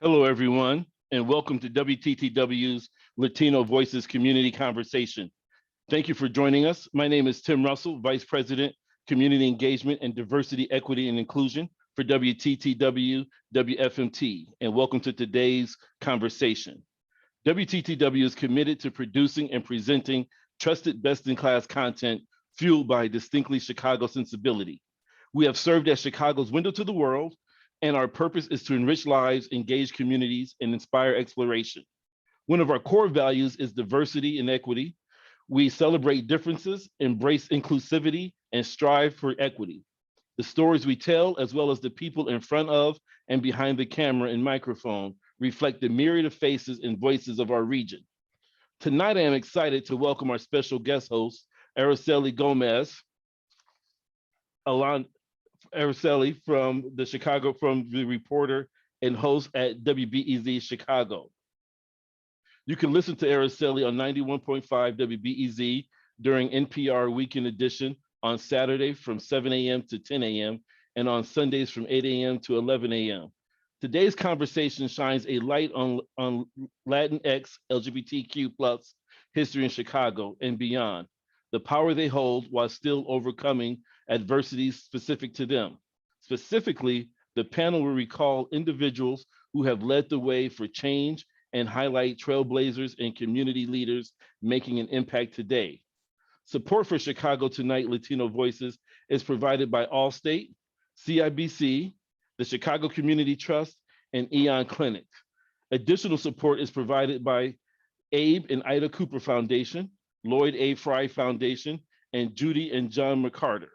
Hello, everyone, and welcome to WTTW's Latino Voices Community Conversation. Thank you for joining us. My name is Tim Russell, Vice President, Community Engagement and Diversity, Equity, and Inclusion for WTTW WFMT, and welcome to today's conversation. WTTW is committed to producing and presenting trusted best-in-class content fueled by distinctly Chicago sensibility. We have served as Chicago's window to the world, and our purpose is to enrich lives, engage communities, and inspire exploration. One of our core values is diversity and equity. We celebrate differences, embrace inclusivity, and strive for equity. The stories we tell, as well as the people in front of and behind the camera and microphone, reflect the myriad of faces and voices of our region. Tonight, I am excited to welcome our special guest host, Araceli Gómez-Aldana, Araceli from the reporter and host at WBEZ Chicago. You can listen to Araceli on 91.5 WBEZ during NPR Weekend Edition on Saturday from 7 a.m. to 10 a.m. and on Sundays from 8 a.m. to 11 a.m. Today's conversation shines a light on Latinx LGBTQ+ history in Chicago and beyond, the power they hold while still overcoming adversities specific to them. Specifically, the panel will recall individuals who have led the way for change and highlight trailblazers and community leaders making an impact today. Support for Chicago Tonight Latino Voices is provided by Allstate, CIBC, the Chicago Community Trust, and Eon Clinic. Additional support is provided by Abe and Ida Cooper Foundation, Lloyd A. Fry Foundation, and Judy and John McCarter.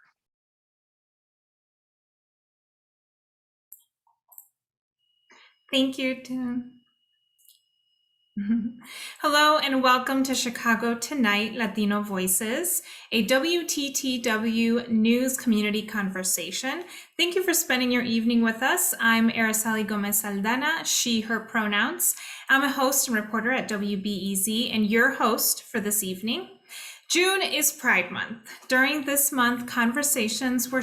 Thank you, Tim. Hello and welcome to Chicago Tonight Latino Voices, a WTTW news community conversation. Thank you for spending your evening with us. I'm Araceli Gómez-Aldana, she, her pronouns. I'm a host and reporter at WBEZ and your host for this evening. June is Pride Month. During this month's conversation, we're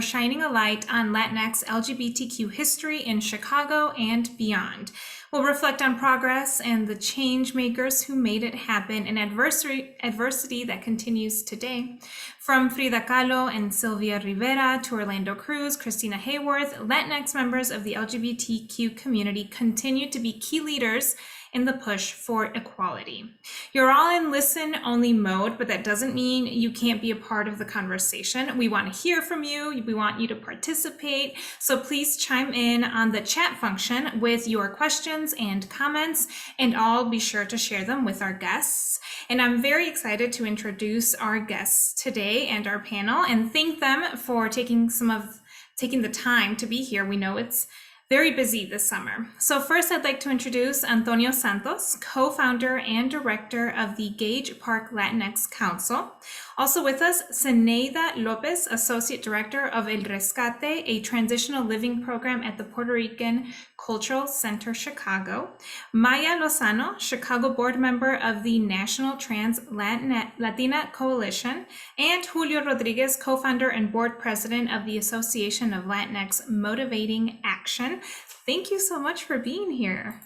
shining a light on Latinx LGBTQ history in Chicago and beyond. We'll reflect on progress and the change makers who made it happen and adversity that continues today. From Frida Kahlo and Sylvia Rivera to Orlando Cruz, Christina Hayworth, Latinx members of the LGBTQ community continue to be key leaders in the push for equality. You're all in listen-only mode, but that doesn't mean you can't be a part of the conversation. We want to hear from you. We want you to participate. So please chime in on the chat function with your questions and comments, and I'll be sure to share them with our guests. And I'm very excited to introduce our guests today and our panel and thank them for taking the time to be here. We know it's very busy this summer. So first, I'd like to introduce Antonio Santos, co-founder and director of the Gage Park Latinx Council. Also with us, Zenaida Lopez, associate director of El Rescate, a transitional living program at the Puerto Rican Cultural Center, Chicago. Maya Lozano, Chicago board member of the National TransLatin Coalition, and Julio Rodriguez, co-founder and board president of the Association of Latinix Motivating Action. Thank you so much for being here.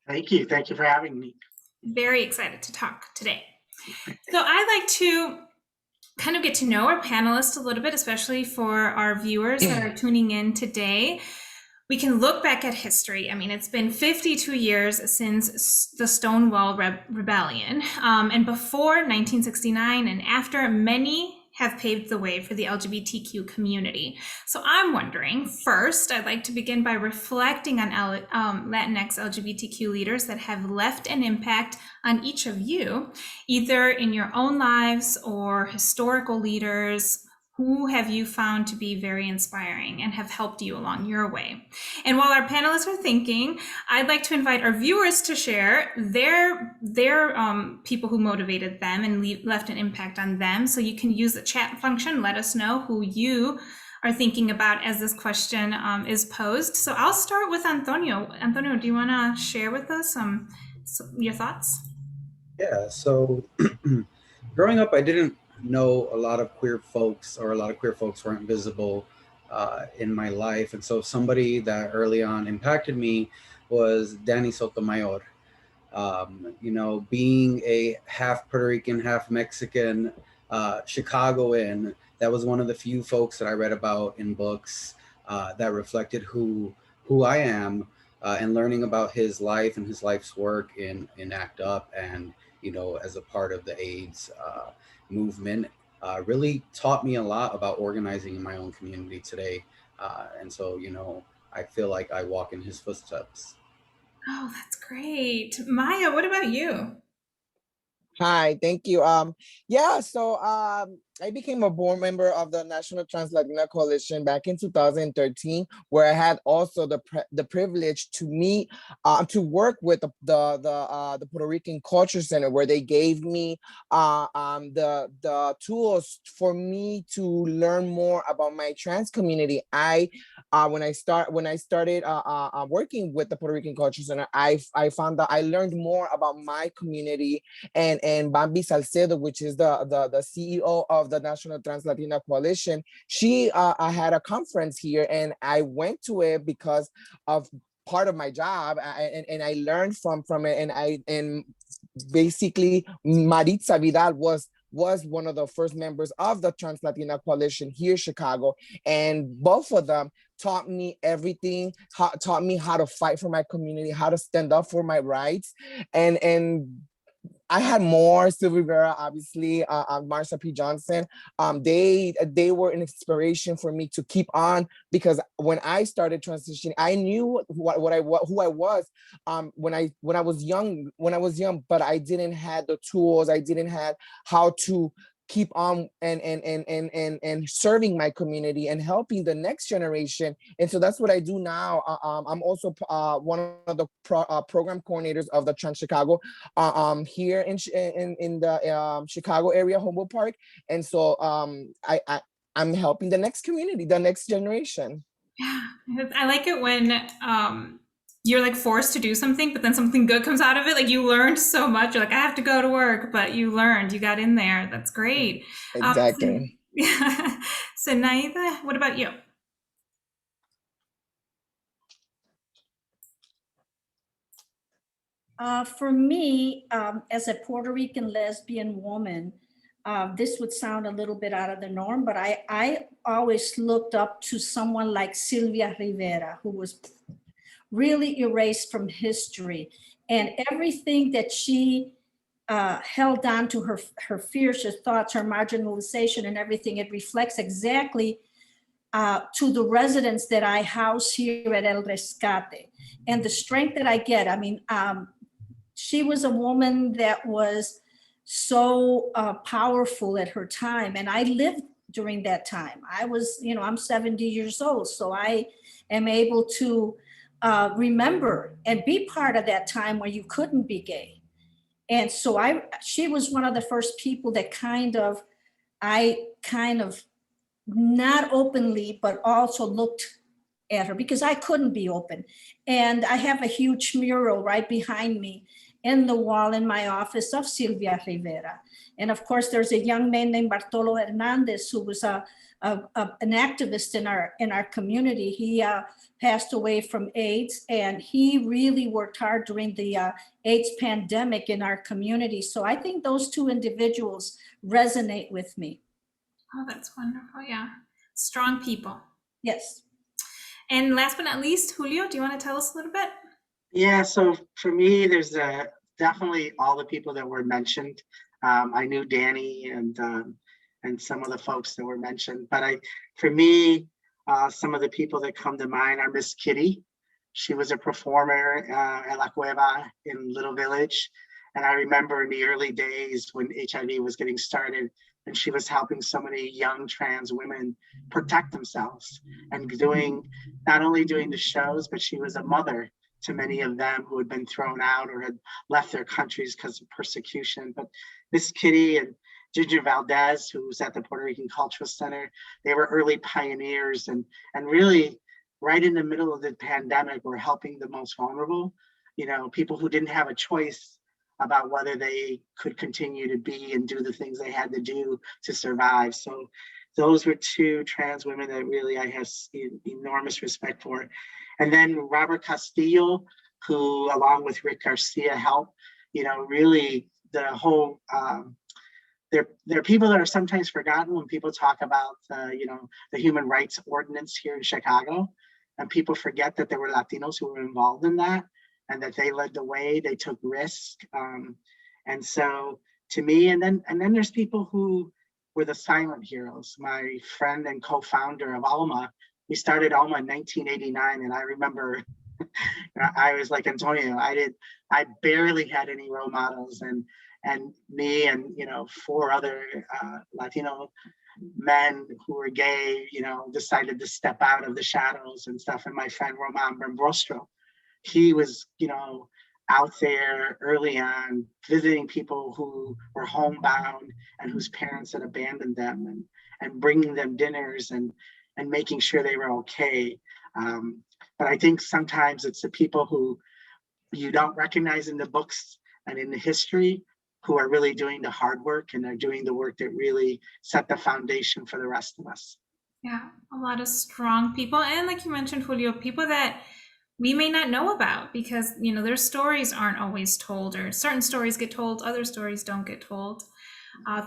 Thank you. Thank you for having me. Very excited to talk today. So I'd like to kind of get to know our panelists a little bit, especially for our viewers that are tuning in today. We can look back at history. I mean, it's been 52 years since the Stonewall Rebellion, and before 1969 and after, many have paved the way for the LGBTQ community. So I'm wondering, first, I'd like to begin by reflecting on Latinx LGBTQ leaders that have left an impact on each of you, either in your own lives or historical leaders. Who have you found to be very inspiring and have helped you along your way? And while our panelists are thinking, I'd like to invite our viewers to share their people who motivated them and left an impact on them. So you can use the chat function, let us know who you are thinking about as this question is posed. So I'll start with Antonio. Antonio, do you want to share with us your thoughts? Yeah, so growing up, I didn't know a lot of queer folks, or a lot of queer folks weren't visible in my life. And so somebody that early on impacted me was Danny Sotomayor. You know, being a half Puerto Rican, half Mexican Chicagoan, that was one of the few folks that I read about in books that reflected who I am, and learning about his life and his life's work in ACT UP, and you know, as a part of the AIDS movement, really taught me a lot about organizing in my own community today. And so, you know, I feel like I walk in his footsteps. Oh, that's great. Maya, what about you? Hi, thank you. I became a board member of the National TransLatin Coalition back in 2013, where I had also the privilege to meet, to work with the Puerto Rican Culture Center, where they gave me the tools for me to learn more about my trans community. When I started working with the Puerto Rican Culture Center, I found that I learned more about my community, and Bambi Salcedo, which is the CEO of the National TransLatin Coalition, I had a conference here, and I went to it because of part of my job, and I learned from it, and basically Maritza Vidal was one of the first members of the TransLatin Coalition here in Chicago, and both of them taught me everything, taught me how to fight for my community, how to stand up for my rights, and I had more, Sylvia Rivera, obviously, Marsha P. Johnson. They were an inspiration for me to keep on, because when I started transitioning, I knew who I was when I was young, but I didn't have the tools. I didn't have how to keep on and serving my community and helping the next generation. And so that's what I do now. I'm also one of the program coordinators of the Trans Chicago here in the Chicago area, Humboldt Park. And so I'm helping the next community, the next generation. Yeah, I like it when you're like forced to do something, but then something good comes out of it. Like you learned so much. You're like, I have to go to work, but you learned, you got in there. That's great. Exactly. So Zenaida, what about you? For me, as a Puerto Rican lesbian woman, this would sound a little bit out of the norm, but I always looked up to someone like Sylvia Rivera, who was really erased from history. And everything that she held on to, her fears, her thoughts, her marginalization and everything, it reflects exactly to the residents that I house here at El Rescate. And the strength that I get, I mean, she was a woman that was so powerful at her time. And I lived during that time. I was, you know, I'm 70 years old. So I am able to remember and be part of that time where you couldn't be gay. And so she was one of the first people that I kind of not openly, but also looked at her because I couldn't be open. And I have a huge mural right behind me in the wall in my office of Sylvia Rivera. And of course, there's a young man named Bartolo Hernandez, who was an activist in our community. He passed away from AIDS, and he really worked hard during the AIDS pandemic in our community. So I think those two individuals resonate with me. Oh, that's wonderful. Yeah. Strong people. Yes. And last but not least, Julio, do you want to tell us a little bit? Yeah, so for me, there's definitely all the people that were mentioned. I knew Danny and some of the folks that were mentioned, but for me, some of the people that come to mind are Miss Kitty. She was a performer at La Cueva in Little Village. And I remember in the early days when HIV was getting started, and she was helping so many young trans women protect themselves and not only doing the shows, but she was a mother to many of them who had been thrown out or had left their countries because of persecution. But Miss Kitty and Ginger Valdez, who was at the Puerto Rican Cultural Center, they were early pioneers and really right in the middle of the pandemic were helping the most vulnerable, you know, people who didn't have a choice about whether they could continue to be and do the things they had to do to survive. So those were two trans women that really I have enormous respect for. And then Robert Castillo, who along with Rick Garcia helped, really the whole, they're people that are sometimes forgotten when people talk about, the human rights ordinance here in Chicago. And people forget that there were Latinos who were involved in that and that they led the way, they took risk. And so to me, and then there's people who were the silent heroes. My friend and co-founder of Alma, we started Alma in 1989. And I remember I was like Antonio, I barely had any role models, and me and, 4 other Latino men who were gay, decided to step out of the shadows and stuff. And my friend Roman Bambrostro, he was, out there early on visiting people who were homebound and whose parents had abandoned them, and bringing them dinners and making sure they were okay. But I think sometimes it's the people who you don't recognize in the books and in the history who are really doing the hard work, and they're doing the work that really set the foundation for the rest of us. Yeah, a lot of strong people. And like you mentioned, Julio, people that we may not know about because, their stories aren't always told, or certain stories get told, other stories don't get told.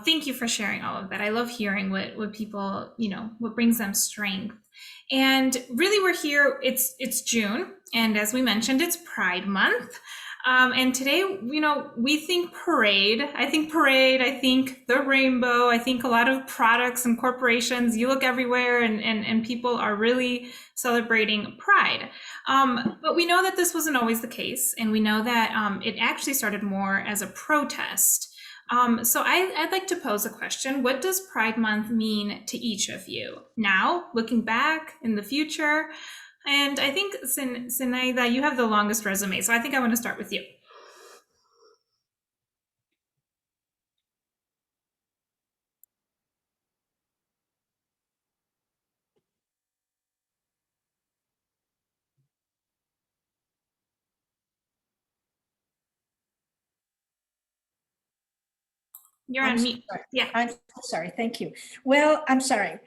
Thank you for sharing all of that. I love hearing what people, what brings them strength. And really, we're here, it's June. And as we mentioned, it's Pride Month. And today, we think parade. I think the rainbow. I think a lot of products and corporations, you look everywhere and people are really celebrating Pride. But we know that this wasn't always the case. And we know that it actually started more as a protest. So I'd like to pose a question. What does Pride Month mean to each of you? Now, looking back, in the future? And I think, Zenaida, you have the longest resume, so I think I want to start with you. You're on mute. Yeah. I'm sorry. Thank you. Well, I'm sorry.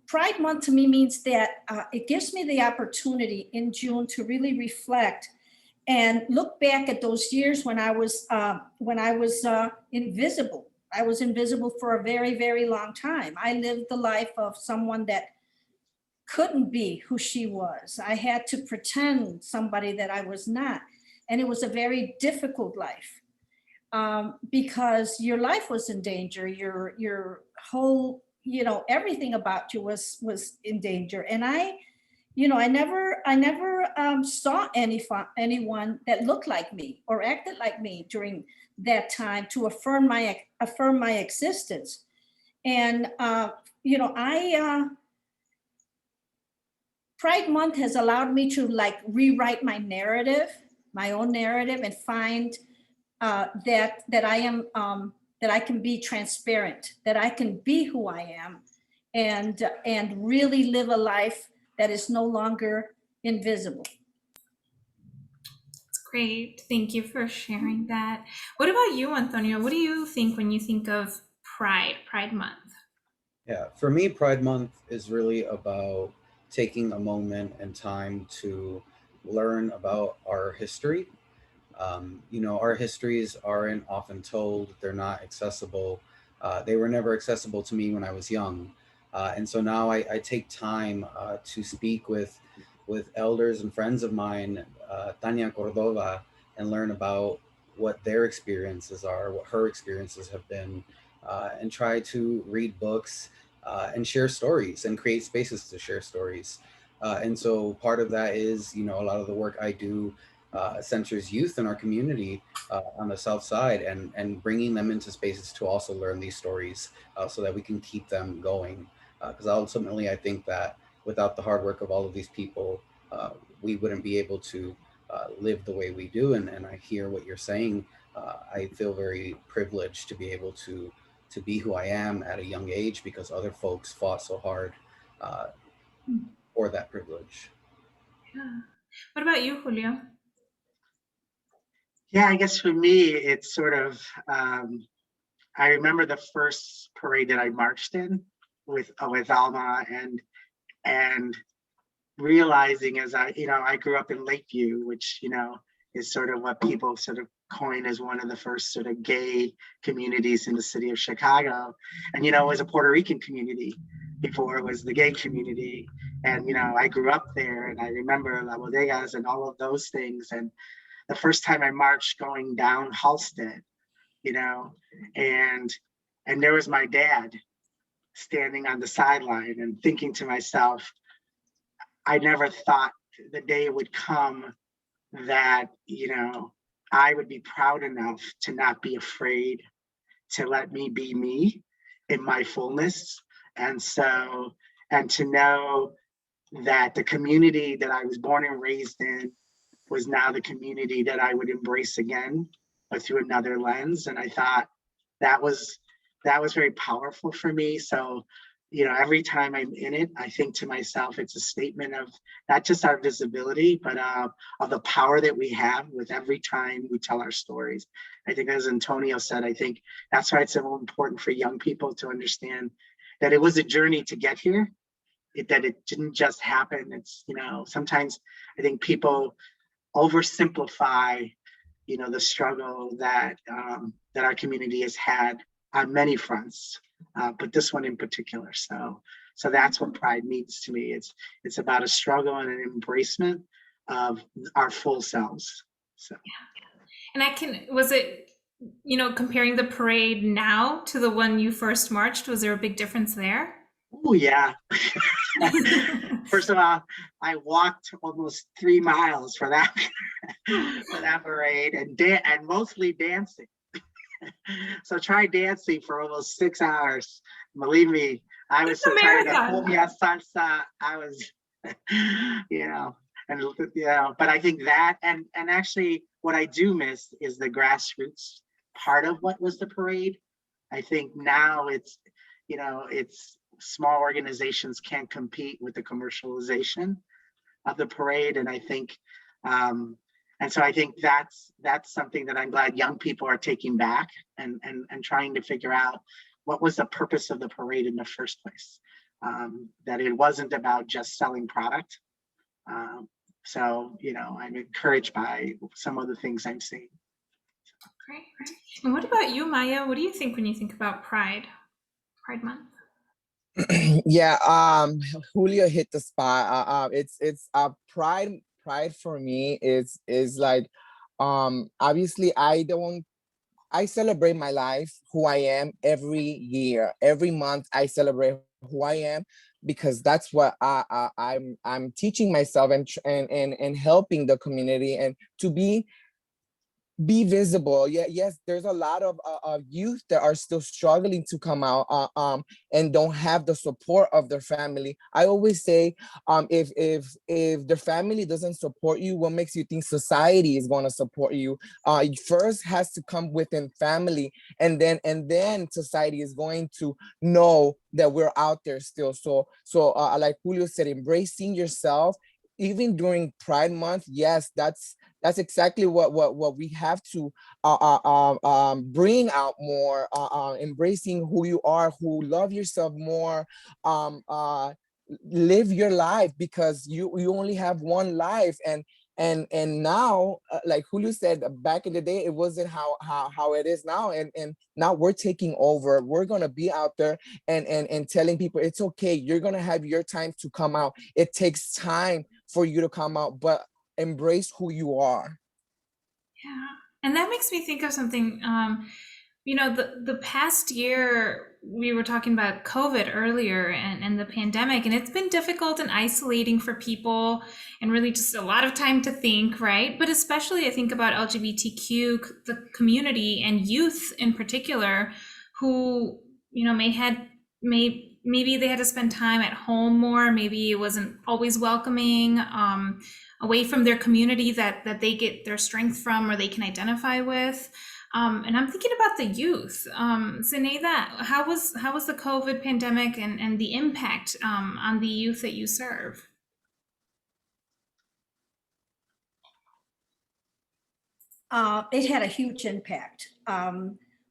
Pride Month to me means that it gives me the opportunity in June to really reflect and look back at those years when I was invisible. I was invisible for a very, very long time. I lived the life of someone that couldn't be who she was. I had to pretend somebody that I was not. And it was a very difficult life. Because your life was in danger, your whole, everything about you was in danger. And I never saw anyone that looked like me or acted like me during that time to affirm my existence. And Pride Month has allowed me to rewrite my own narrative, and find that I am that I can be transparent, that I can be who I am, and really live a life that is no longer invisible. That's great. Thank you for sharing that. What about you, Antonio? What do you think when you think of Pride Month? Yeah, for me, Pride Month is really about taking a moment and time to learn about our history. Our histories aren't often told, they're not accessible. They were never accessible to me when I was young. And so now I take time to speak with elders and friends of mine, Tania Cordova, and learn about what their experiences are, what her experiences have been, and try to read books and share stories and create spaces to share stories. And so part of that is, a lot of the work I do centers youth in our community on the South Side, and bringing them into spaces to also learn these stories so that we can keep them going. Because ultimately, I think that without the hard work of all of these people, we wouldn't be able to live the way we do. And I hear what you're saying. I feel very privileged to be able to be who I am at a young age, because other folks fought so hard for that privilege. Yeah. What about you, Julio? Yeah, I guess for me, it's sort of, I remember the first parade that I marched in with Alma and realizing as I grew up in Lakeview, which, is sort of what people sort of coin as one of the first sort of gay communities in the city of Chicago. And, it was a Puerto Rican community before it was the gay community. And, I grew up there and I remember La Bodegas and all of those things. And the first time I marched going down Halsted, and there was my dad standing on the sideline and thinking to myself, I never thought the day would come that, I would be proud enough to not be afraid to let me be me in my fullness. And to know that the community that I was born and raised in was now the community that I would embrace again, but through another lens. And I thought that was very powerful for me. So, every time I'm in it, I think to myself, it's a statement of not just our visibility, but of the power that we have with every time we tell our stories. I think, as Antonio said, I think that's why it's so important for young people to understand that it was a journey to get here, that it didn't just happen. It's, sometimes I think people oversimplify, the struggle that our community has had on many fronts, but this one in particular. So that's what Pride means to me. It's about a struggle and an embracement of our full selves. So, and was it, comparing the parade now to the one you first marched, was there a big difference there? Oh yeah. First of all, I walked almost 3 miles for that parade and mostly dancing. So try dancing for almost 6 hours. Believe me, I was so tired of cumbia salsa. I was, but I think that and actually what I do miss is the grassroots part of what was the parade. I think now it's small organizations can't compete with the commercialization of the parade. And I think, and so I think that's something that I'm glad young people are taking back and trying to figure out what was the purpose of the parade in the first place. That it wasn't about just selling product. So, I'm encouraged by some of the things I'm seeing. Great. And what about you, Maya? What do you think when you think about Pride Month? Yeah, Julio hit the spot. It's Pride for me is like, obviously I celebrate my life, who I am, every year, every month. I celebrate who I am because that's what I'm teaching myself and helping the community and to be visible. Yes, there's a lot of youth that are still struggling to come out and don't have the support of their family. I always say, if the family doesn't support you, what makes you think society is going to support you? First has to come within family, and then society is going to know that we're out there still. So like Julio said, embracing yourself even during Pride Month. Yes, that's exactly what we have to bring out more, embracing who you are, who love yourself more, live your life because you only have one life. And now, like Julio said, back in the day, it wasn't how it is now. And now we're taking over. We're going to be out there and telling people it's okay. You're going to have your time to come out. It takes time for you to come out, but embrace who you are. Yeah. And that makes me think of something, the past year, we were talking about COVID earlier and the pandemic, and it's been difficult and isolating for people and really just a lot of time to think, right? But especially I think about LGBTQ, the community and youth in particular, who, maybe they had to spend time at home more. Maybe it wasn't always welcoming, away from their community that they get their strength from or they can identify with. And I'm thinking about the youth. Zenaida, how was the COVID pandemic and the impact on the youth that you serve? It had a huge impact.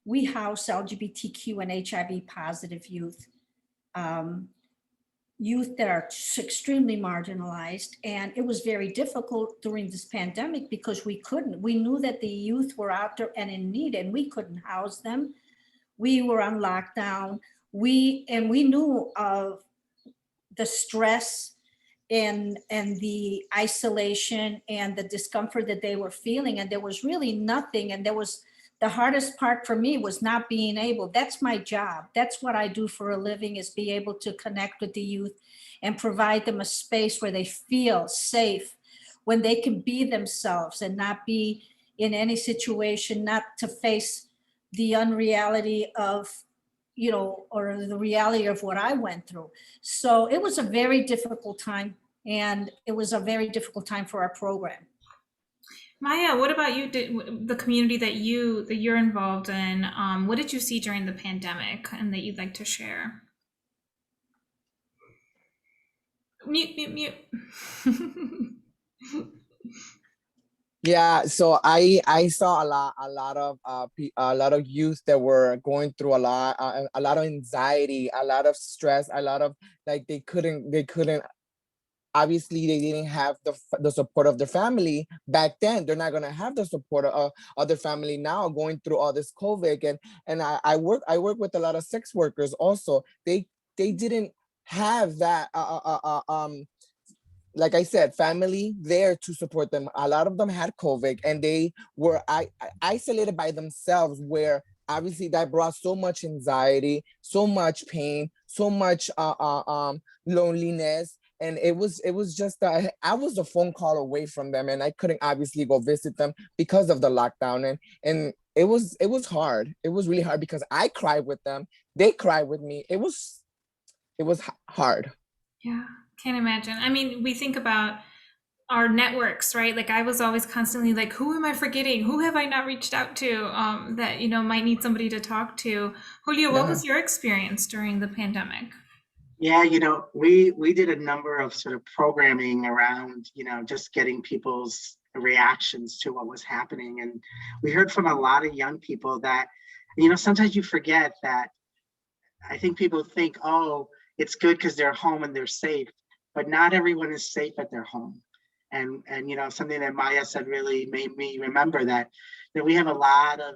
We house LGBTQ and HIV positive youth youth that are extremely marginalized. And it was very difficult during this pandemic because we knew that the youth were out there and in need, and we couldn't house them. We were on lockdown. We knew of the stress and the isolation and the discomfort that they were feeling. And there was really nothing. And the hardest part for me was not being able, that's my job. That's what I do for a living, is be able to connect with the youth and provide them a space where they feel safe, when they can be themselves and not be in any situation, not to face the unreality of, or the reality of what I went through. So it was a very difficult time, and it was a very difficult time for our program. Maya, what about you? The community that you're involved in, what did you see during the pandemic and that you'd like to share? Mute. Yeah, so I saw a lot of youth that were going through a lot of anxiety, a lot of stress, a lot of, like, they couldn't obviously they didn't have the support of their family back then. They're not gonna have the support of their family now, going through all this COVID. And I work with a lot of sex workers also. They didn't have that like I said, family there to support them. A lot of them had COVID, and they were isolated by themselves, where obviously that brought so much anxiety, so much pain, so much loneliness. And it was just I was a phone call away from them, and I couldn't obviously go visit them because of the lockdown. And it was hard. It was really hard because I cried with them. They cried with me. It was hard. Yeah, can't imagine. I mean, we think about our networks, right? Like, I was always constantly like, who am I forgetting? Who have I not reached out to that, might need somebody to talk to? Julio, what was your experience during the pandemic? Yeah, we did a number of sort of programming around, just getting people's reactions to what was happening. And we heard from a lot of young people that, sometimes you forget that. I think people think, oh, it's good because they're home and they're safe, but not everyone is safe at their home. And something that Maya said really made me remember that we have a lot of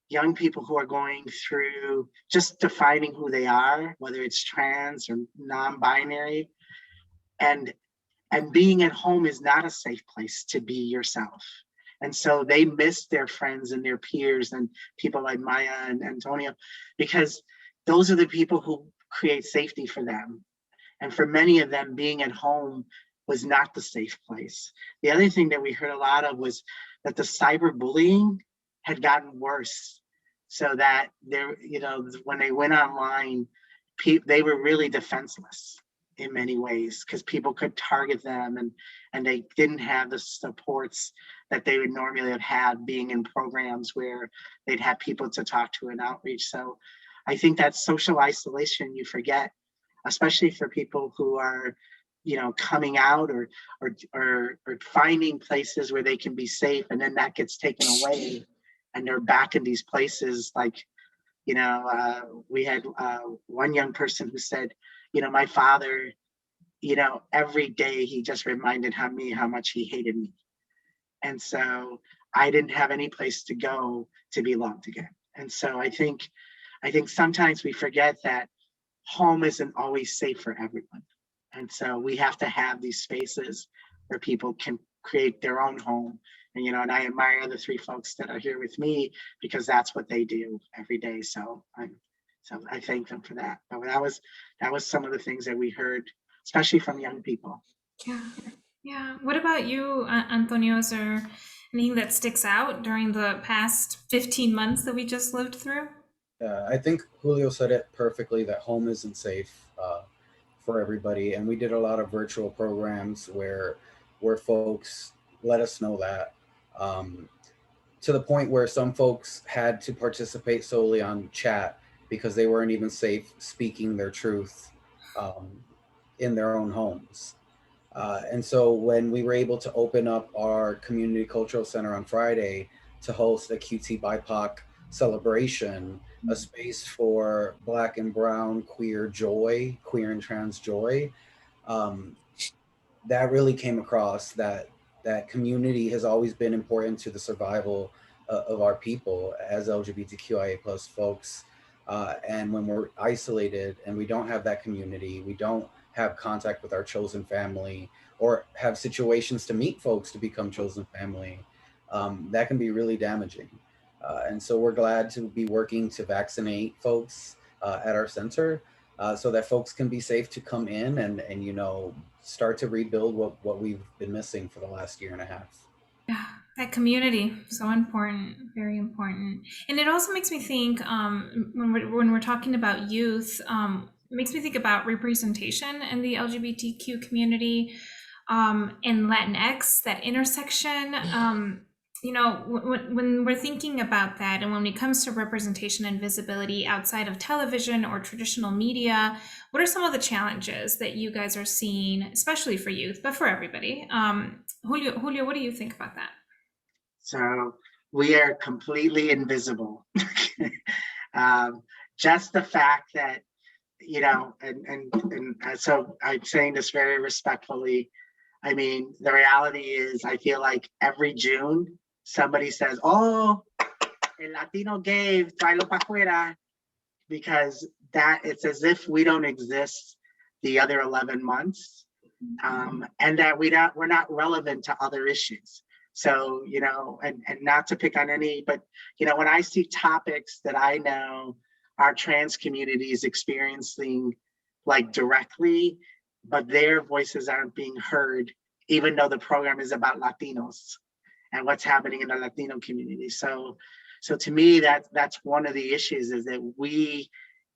young people who are going through just defining who they are, whether it's trans or non-binary, and being at home is not a safe place to be yourself. And so they miss their friends and their peers and people like Maya and Antonio, because those are the people who create safety for them. And for many of them, being at home was not the safe place. The other thing that we heard a lot of was that the cyberbullying had gotten worse. So that when they went online, they were really defenseless in many ways, because people could target them, and they didn't have the supports that they would normally have had being in programs where they'd have people to talk to and outreach. So I think that social isolation you forget, especially for people who are, coming out or finding places where they can be safe, and then that gets taken away. And they're back in these places like, we had one young person who said, my father, every day he just reminded me how much he hated me. And so I didn't have any place to go to be loved again. And so I think sometimes we forget that home isn't always safe for everyone. And so we have to have these spaces where people can create their own home. And, and I admire the three folks that are here with me, because that's what they do every day. So I thank them for that. But that was some of the things that we heard, especially from young people. Yeah. What about you, Antonio? Is there anything that sticks out during the past 15 months that we just lived through? I think Julio said it perfectly, that home isn't safe for everybody. And we did a lot of virtual programs where folks let us know that, to the point where some folks had to participate solely on chat because they weren't even safe speaking their truth in their own homes. And so when we were able to open up our community cultural center on Friday to host a QT BIPOC celebration, a space for Black and brown queer joy, queer and trans joy. That really came across that community has always been important to the survival of our people as LGBTQIA plus folks. And when we're isolated and we don't have that community, we don't have contact with our chosen family or have situations to meet folks to become chosen family, that can be really damaging. And so we're glad to be working to vaccinate folks at our center so that folks can be safe to come in and you know, start to rebuild what we've been missing for the last year and a half. Yeah, that community, so important, very important. And it also makes me think when we're talking about youth, it makes me think about representation in the LGBTQ community and Latinx, that intersection. You know, when we're thinking about that, and when it comes to representation and visibility outside of television or traditional media, what are some of the challenges that you guys are seeing, especially for youth, but for everybody? Julio, what do you think about that? So we are completely invisible. Just the fact that, you know, and so I'm saying this very respectfully. I mean, the reality is, I feel like every June, somebody says, "Oh, el Latino gave, tráelo pa' fuera," because that it's as if we don't exist the other 11 months, and that we're not relevant to other issues. So, you know, and not to pick on any, but, you know, when I see topics that I know our trans community is experiencing like directly, but their voices aren't being heard, even though the program is about Latinos and what's happening in the Latino community. So to me, that's one of the issues, is that we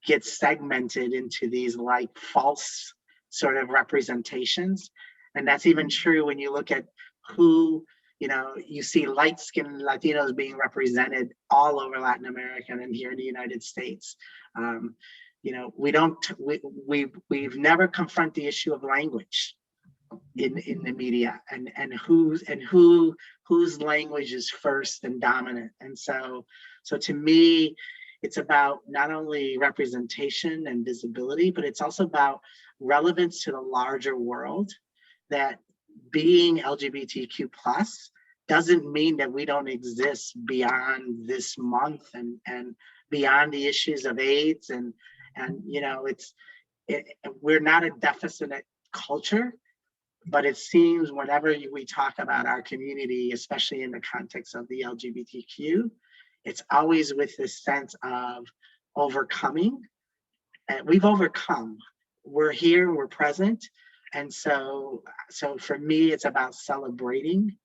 get segmented into these like false sort of representations. And that's even true when you look at who, you know, you see light-skinned Latinos being represented all over Latin America and here in the United States. You know, we've never confronted the issue of language in the media, and whose language is first and dominant. And so to me, it's about not only representation and visibility, but it's also about relevance to the larger world, that being LGBTQ plus doesn't mean that we don't exist beyond this month and beyond the issues of AIDS. And you know, we're not a deficit culture, but it seems whenever we talk about our community, especially in the context of the LGBTQ, it's always with this sense of overcoming. And we've overcome. We're here, we're present. And so for me, it's about celebrating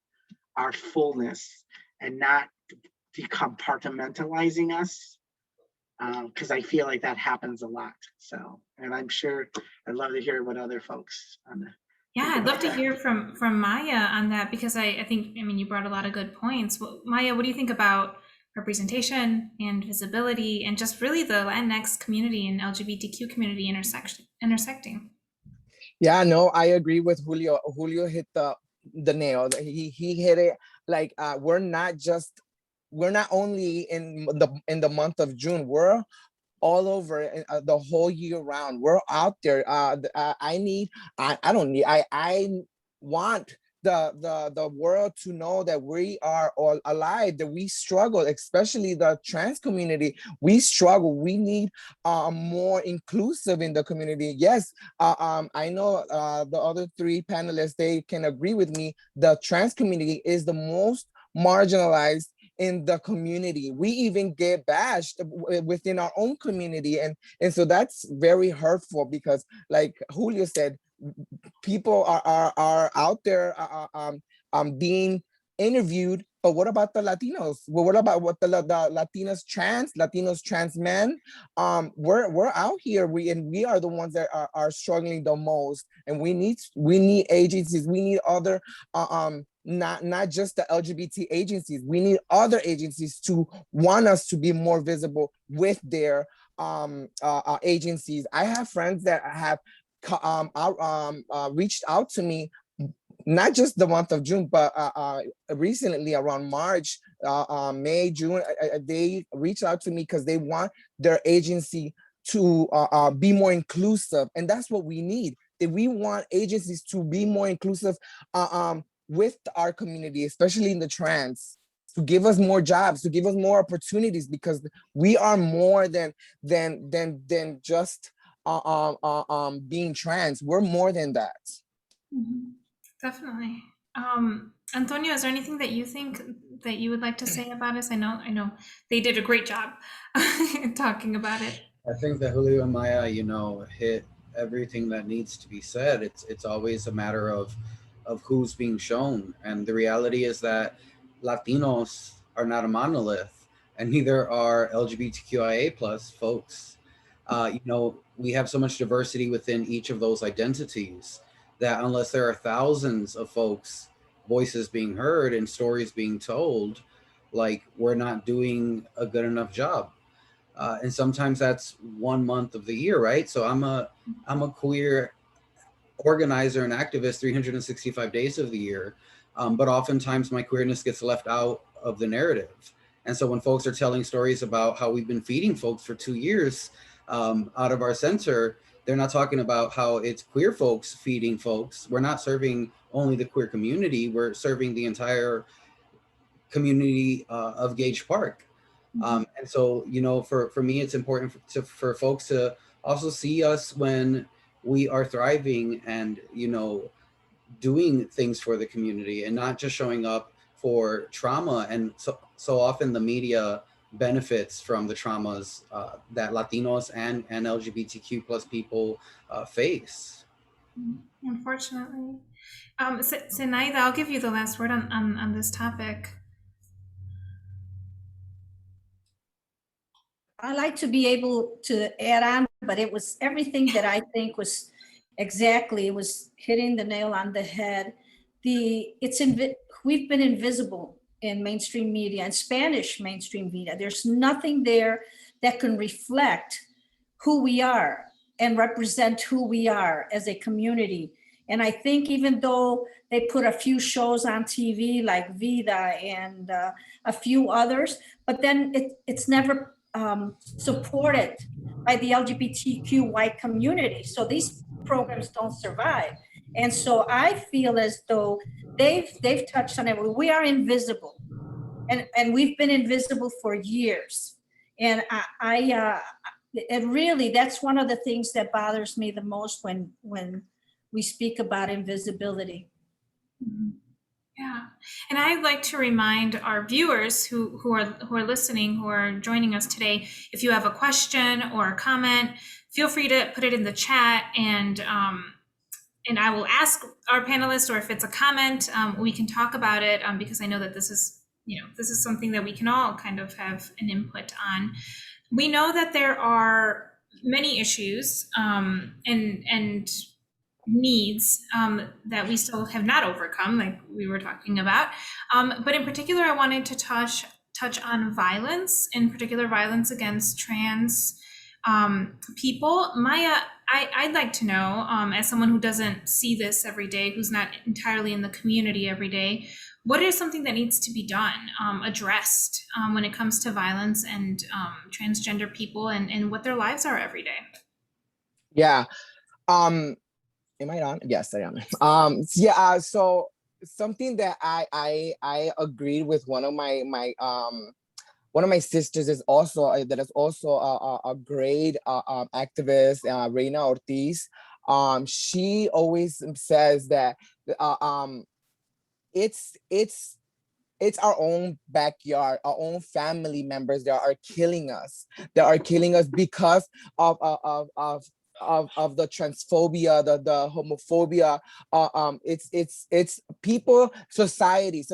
our fullness and not decompartmentalizing us, because I feel like that happens a lot. So, and I'm sure I'd love to hear what other folks on the. Yeah, I'd love to hear from Maya on that, because I think, I mean, you brought a lot of good points. Well, Maya, what do you think about representation and visibility and just really the Latinx community and LGBTQ community intersecting? Yeah, no, I agree with Julio. Julio hit the nail. He hit it like we're not only in the month of June. We're all over the whole year round. We're out there. I want the world to know that we are all alive, that we struggle, especially the trans community. We struggle. We need more inclusive in the community. Yes, I know the other three panelists, they can agree with me. The trans community is the most marginalized in the community. We even get bashed within our own community. And so that's very hurtful, because like Julio said, people are out there being interviewed, but what about the Latinos? Well, what about what the Latinos trans men? We're out here, we are the ones that are struggling the most, and we need agencies. We need other not just the LGBT agencies. We need other agencies to want us to be more visible with their agencies. I have friends that have reached out to me not just the month of June, but recently around March, May, June, they reached out to me because they want their agency to be more inclusive. And that's what we need. That we want agencies to be more inclusive with our community, especially in the trans, to give us more jobs, to give us more opportunities, because we are more than just being trans. We're more than that. Definitely. Antonio, is there anything that you think that you would like to say about us? I know they did a great job talking about it. I think that Julio and Maya, hit everything that needs to be said. It's always a matter of who's being shown, and the reality is that Latinos are not a monolith, and neither are LGBTQIA plus folks. We have so much diversity within each of those identities that unless there are thousands of folks' voices being heard and stories being told, like, we're not doing a good enough job. And sometimes that's 1 month of the year, right? So I'm a queer organizer and activist 365 days of the year, but oftentimes my queerness gets left out of the narrative. And so when folks are telling stories about how we've been feeding folks for 2 years out of our center, they're not talking about how it's queer folks feeding folks. We're not serving only the queer community, we're serving the entire community of Gage Park. And so, for me, it's important for folks to also see us when we are thriving and, doing things for the community and not just showing up for trauma. And so often the media benefits from the traumas that Latinos and LGBTQ plus people face. Unfortunately. Zenaida, I'll give you the last word on this topic. I like to be able to add on, but it was everything that I think was exactly, it was hitting the nail on the head. We've been invisible in mainstream media and Spanish mainstream media. There's nothing there that can reflect who we are and represent who we are as a community. And I think even though they put a few shows on TV like Vida and a few others, but then it's never supported by the LGBTQ white community. So these programs don't survive. And so I feel as though they've touched on it. We are invisible, and we've been invisible for years. And it really, that's one of the things that bothers me the most when we speak about invisibility. Yeah, and I'd like to remind our viewers who are listening, who are joining us today, if you have a question or a comment, feel free to put it in the chat, and I will ask our panelists, or if it's a comment, we can talk about it, because I know that this is something that we can all kind of have an input on. We know that there are many issues and needs that we still have not overcome, like we were talking about. But in particular, I wanted to touch on violence, in particular violence against trans people. Maya, I'd like to know, as someone who doesn't see this every day, who's not entirely in the community every day, what is something that needs to be done, addressed when it comes to violence and transgender people and what their lives are every day? Yeah. Am I on? Yes, I am. So something that I agreed with one of my sisters is also a great activist, Reina Ortiz. She always says that it's our own backyard, our own family members that are killing us. That are killing us because of the transphobia, the homophobia. It's people, society is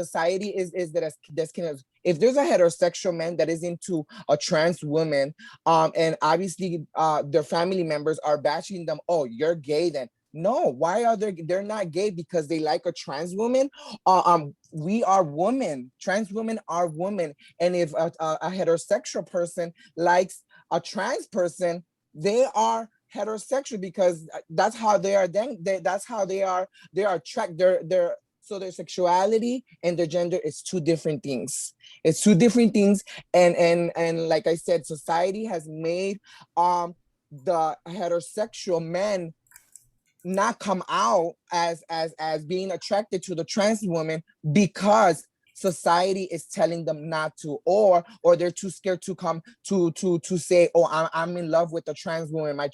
that's kind of, if there's a heterosexual man that is into a trans woman, and obviously their family members are bashing them, oh, you're gay then. No, why are they're not gay because they like a trans woman? We are women. Trans women are women. And if a heterosexual person likes a trans person, they are heterosexual because that's how they are. Then that's how they are attracted. So their sexuality and their gender is two different things. It's two different things. And like I said, society has made the heterosexual men not come out as being attracted to the trans woman because society is telling them not to, or they're too scared to come to say, oh, I'm in love with a trans woman. My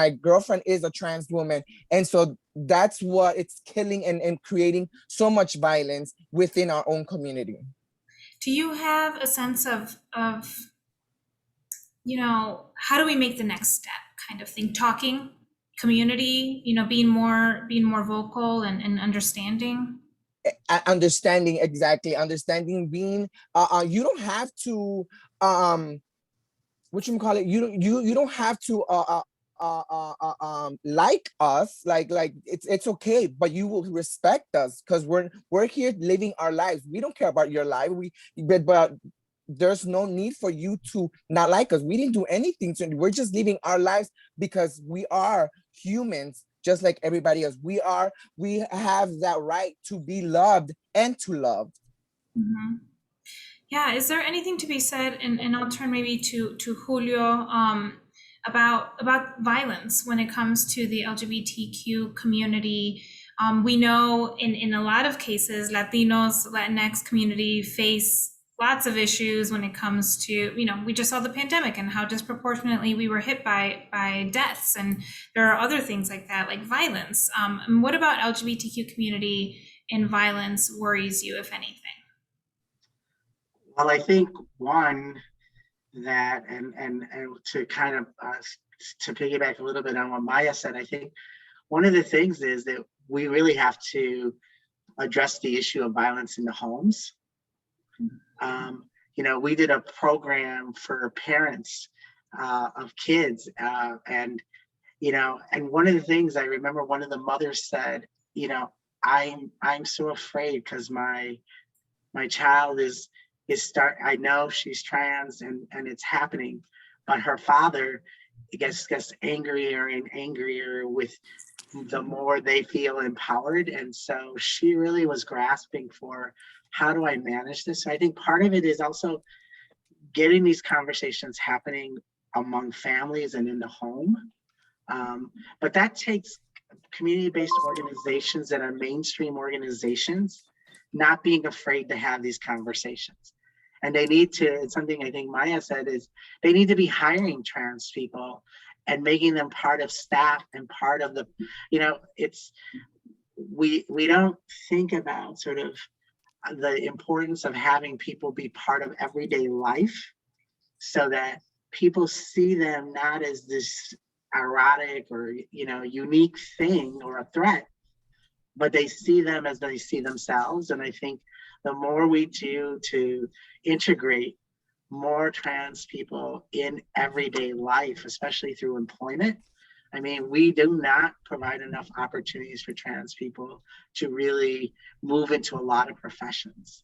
girlfriend is a trans woman. And so that's what it's killing and creating so much violence within our own community. Do you have a sense of you know, how do we make the next step kind of thing? Talking, community, you know, being more vocal and understanding. Understanding, exactly. Understanding, being you don't have to what you call it, you don't have to like us, like it's okay, but you will respect us because we're here living our lives. We don't care about your life. But there's no need for you to not like us. We didn't do anything to, we're just living our lives because we are humans just like everybody else. We have that right to be loved and to love. Mm-hmm. Yeah, is there anything to be said, and I'll turn maybe to Julio, about violence when it comes to the LGBTQ community? We know in a lot of cases, Latinos, Latinx community face lots of issues when it comes to, you know, we just saw the pandemic and how disproportionately we were hit by deaths, and there are other things like that, like violence. And what about LGBTQ community and violence worries you, if anything? Well, I think one that, and to kind of to piggyback a little bit on what Maya said, I think one of the things is that we really have to address the issue of violence in the homes. You know, we did a program for parents of kids, and you know, and one of the things I remember, one of the mothers said, you know, I'm so afraid because my child is I know she's trans and it's happening, but her father gets angrier and angrier with the more they feel empowered. And so she really was grasping for, how do I manage this? So I think part of it is also getting these conversations happening among families and in the home. But that takes community-based organizations that are mainstream organizations not being afraid to have these conversations. And they need to, it's something I think Maya said, is they need to be hiring trans people and making them part of staff and part of the, you know, it's, we don't think about sort of the importance of having people be part of everyday life so that people see them not as this erotic or, you know, unique thing or a threat, but they see them as they see themselves. And I think the more we do to integrate more trans people in everyday life, especially through employment, I mean, we do not provide enough opportunities for trans people to really move into a lot of professions.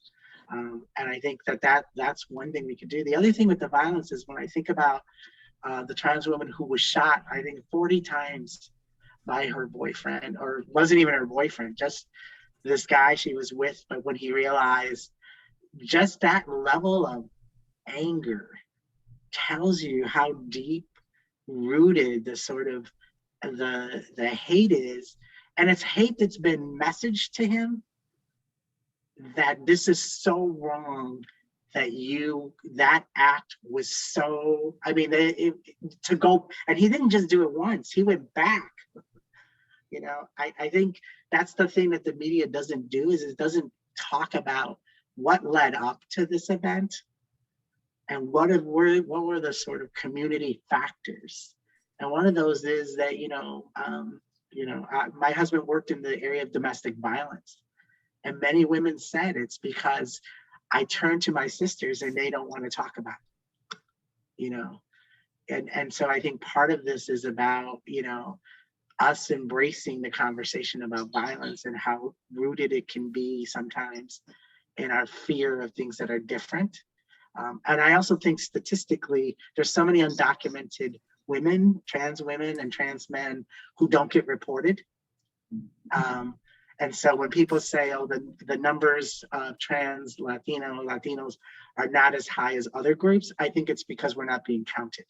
And I think that's one thing we could do. The other thing with the violence is when I think about the trans woman who was shot, I think 40 times by her boyfriend, or wasn't even her boyfriend, just this guy she was with. But when he realized, just that level of anger tells you how deep rooted the sort of the hate is. And it's hate that's been messaged to him that this is so wrong, that act was so, I mean, to go, and he didn't just do it once, he went back. You know, I think that's the thing that the media doesn't do, is it doesn't talk about what led up to this event and what were the sort of community factors. And one of those is that, my husband worked in the area of domestic violence, and many women said it's because I turn to my sisters and they don't want to talk about it, you know. And so I think part of this is about, you know, us embracing the conversation about violence and how rooted it can be sometimes in our fear of things that are different. And I also think statistically, there's so many undocumented women, trans women and trans men who don't get reported. And so when people say, oh, the numbers of trans Latinos are not as high as other groups, I think it's because we're not being counted.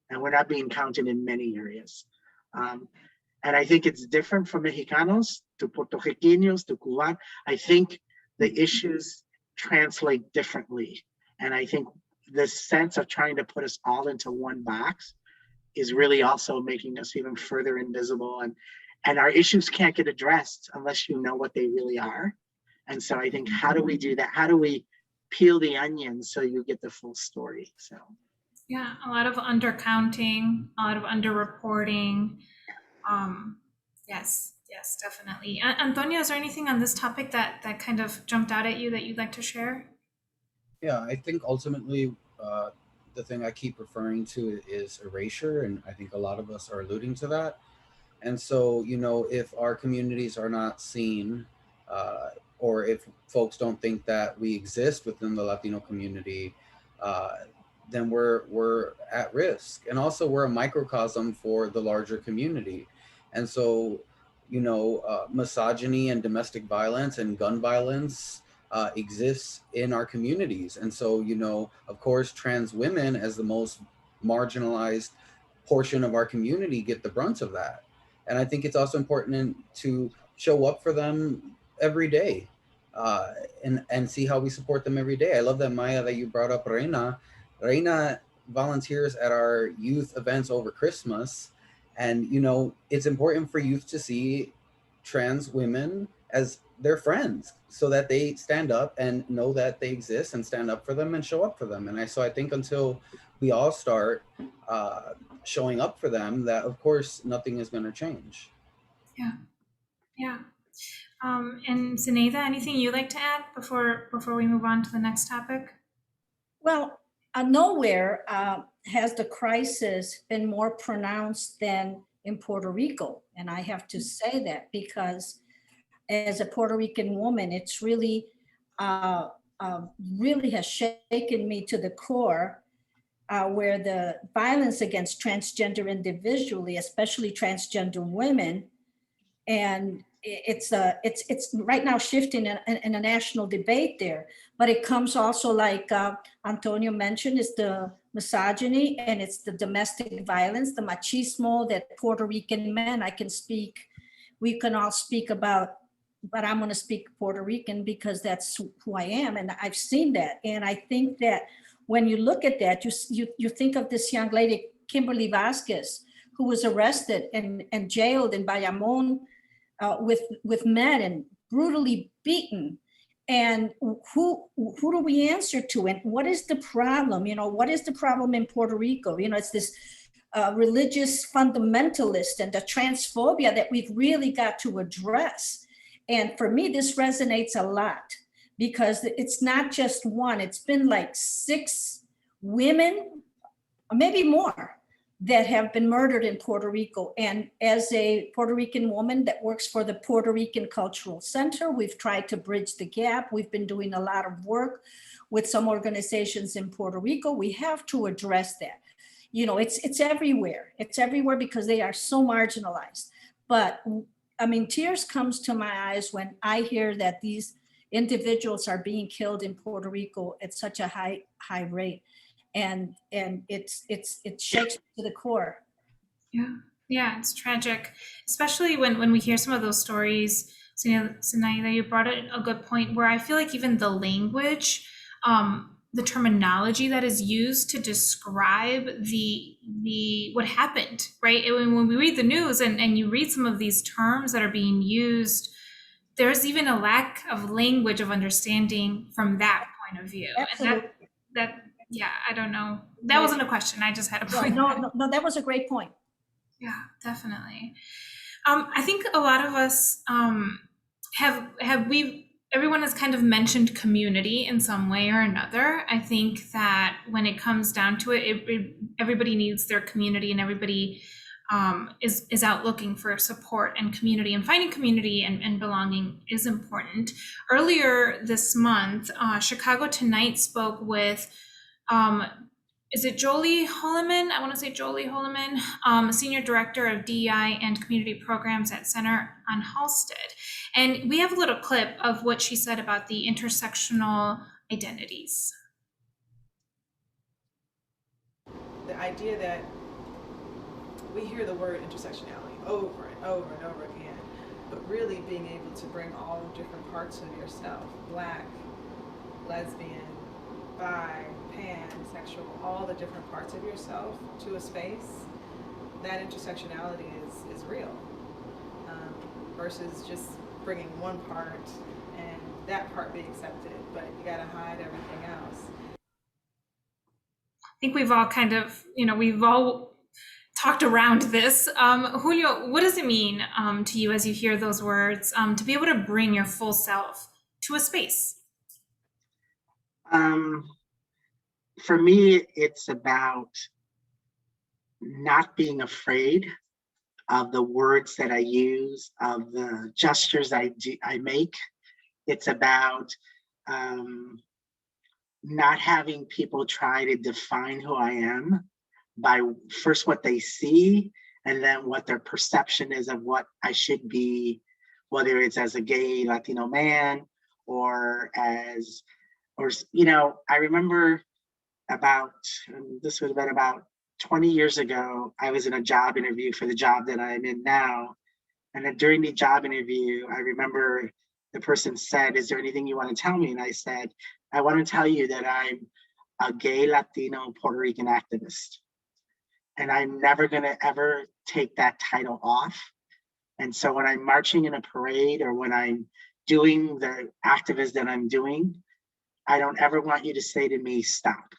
And we're not being counted in many areas. And I think it's different from Mexicanos to Puerto Ricanos to Cuban. I think the issues translate differently. And I think the sense of trying to put us all into one box is really also making us even further invisible. And our issues can't get addressed unless you know what they really are. And so I think, how do we do that? How do we peel the onion so you get the full story? So yeah, a lot of undercounting, a lot of underreporting. Yes, definitely. Antonio, is there anything on this topic that kind of jumped out at you that you'd like to share? Yeah, I think ultimately the thing I keep referring to is erasure, and I think a lot of us are alluding to that. And so, you know, if our communities are not seen, or if folks don't think that we exist within the Latino community, then we're at risk. And also we're a microcosm for the larger community. And so, you know, misogyny and domestic violence and gun violence exists in our communities. And so, you know, of course, trans women as the most marginalized portion of our community get the brunt of that. And I think it's also important to show up for them every day, and see how we support them every day. I love that, Maya, that you brought up Reina. Reina volunteers at our youth events over Christmas. And, you know, it's important for youth to see trans women as their friends so that they stand up and know that they exist and stand up for them and show up for them. And so I think until we all start showing up for them, that of course nothing is going to change. Yeah. And Zenaida, anything you'd like to add before we move on to the next topic? Well, nowhere has the crisis been more pronounced than in Puerto Rico. And I have to say that because as a Puerto Rican woman, it's really, really has shaken me to the core, where the violence against transgender individually, especially transgender women, and it's right now shifting in a national debate there. But it comes also, like Antonio mentioned, is the misogyny, and it's the domestic violence, the machismo that Puerto Rican men, we can all speak about, but I'm going to speak Puerto Rican because that's who I am, and I've seen that. And I think that when you look at that, you think of this young lady, Kimberly Vasquez, who was arrested and jailed in Bayamón with men and brutally beaten. And who do we answer to? And what is the problem? You know, what is the problem in Puerto Rico? You know, it's this religious fundamentalist and the transphobia that we've really got to address. And for me, this resonates a lot because it's not just one, it's been like 6 women, or maybe more, that have been murdered in Puerto Rico. And as a Puerto Rican woman that works for the Puerto Rican Cultural Center, we've tried to bridge the gap. We've been doing a lot of work with some organizations in Puerto Rico. We have to address that. You know, it's everywhere. It's everywhere because they are so marginalized. But I mean, tears comes to my eyes when I hear that these individuals are being killed in Puerto Rico at such a high rate. And it shakes to the core. Yeah, it's tragic, especially when we hear some of those stories. So, Zenaida, you brought up a good point where I feel like even the language, the terminology that is used to describe the what happened, right? And when we read the news and you read some of these terms that are being used, there's even a lack of language of understanding from that point of view. Absolutely. And that yeah, I don't know. That wasn't a question. I just had a point. No, that was a great point. Yeah, definitely. I think a lot of us everyone has kind of mentioned community in some way or another. I think that when it comes down to it, everybody needs their community, and everybody is out looking for support and community, and finding community and belonging is important. Earlier this month, Chicago Tonight spoke with is it Jolie Holloman? I want to say Jolie Holloman, Senior Director of DEI and Community Programs at Center on Halsted. And we have a little clip of what she said about the intersectional identities. The idea that we hear the word intersectionality over and over and over again, but really being able to bring all different parts of yourself, Black, lesbian, bi, pansexual, all the different parts of yourself to a space, that intersectionality is real, versus just bringing one part and that part be accepted, but you gotta hide everything else. I think we've all kind of, we've all talked around this. Julio, what does it mean to you as you hear those words, to be able to bring your full self to a space? For me, it's about not being afraid of the words that I use, of the gestures I make. It's about not having people try to define who I am by first what they see and then what their perception is of what I should be, whether it's as a gay Latino man or I remember this would have been about 20 years ago, I was in a job interview for the job that I'm in now. And then during the job interview, I remember the person said, "Is there anything you want to tell me?" And I said, "I want to tell you that I'm a gay Latino Puerto Rican activist. And I'm never going to ever take that title off. And so when I'm marching in a parade or when I'm doing the activism that I'm doing, I don't ever want you to say to me, stop.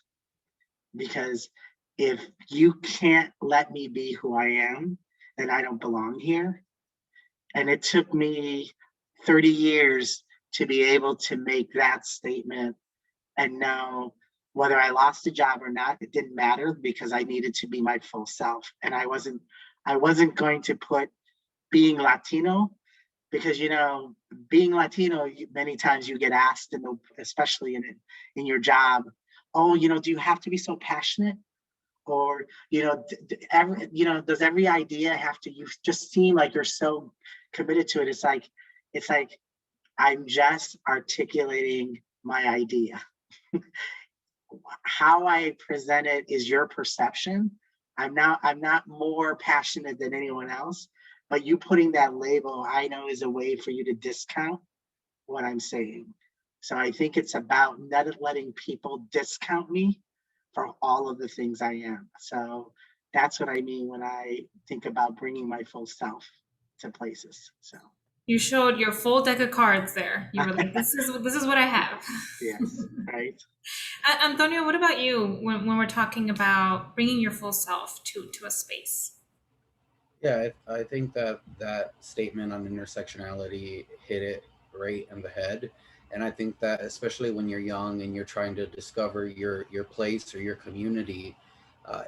Because if you can't let me be who I am, then I don't belong here." And it took me 30 years to be able to make that statement and know whether I lost a job or not, it didn't matter because I needed to be my full self. And I wasn't going to put being Latino, because being Latino, many times you get asked, especially in your job, "Oh, do you have to be so passionate?" Or does every idea have to? You just seem like you're so committed to it. It's like I'm just articulating my idea. How I present it is your perception. I'm not more passionate than anyone else, but you putting that label, I know, is a way for you to discount what I'm saying. So I think it's about not letting people discount me for all of the things I am. So that's what I mean when I think about bringing my full self to places. So You showed your full deck of cards there. You were like, this is what I have. yes, right. Antonio, what about you when we're talking about bringing your full self to a space? Yeah, I think that statement on intersectionality hit it right in the head. And I think that especially when you're young and you're trying to discover your place or your community,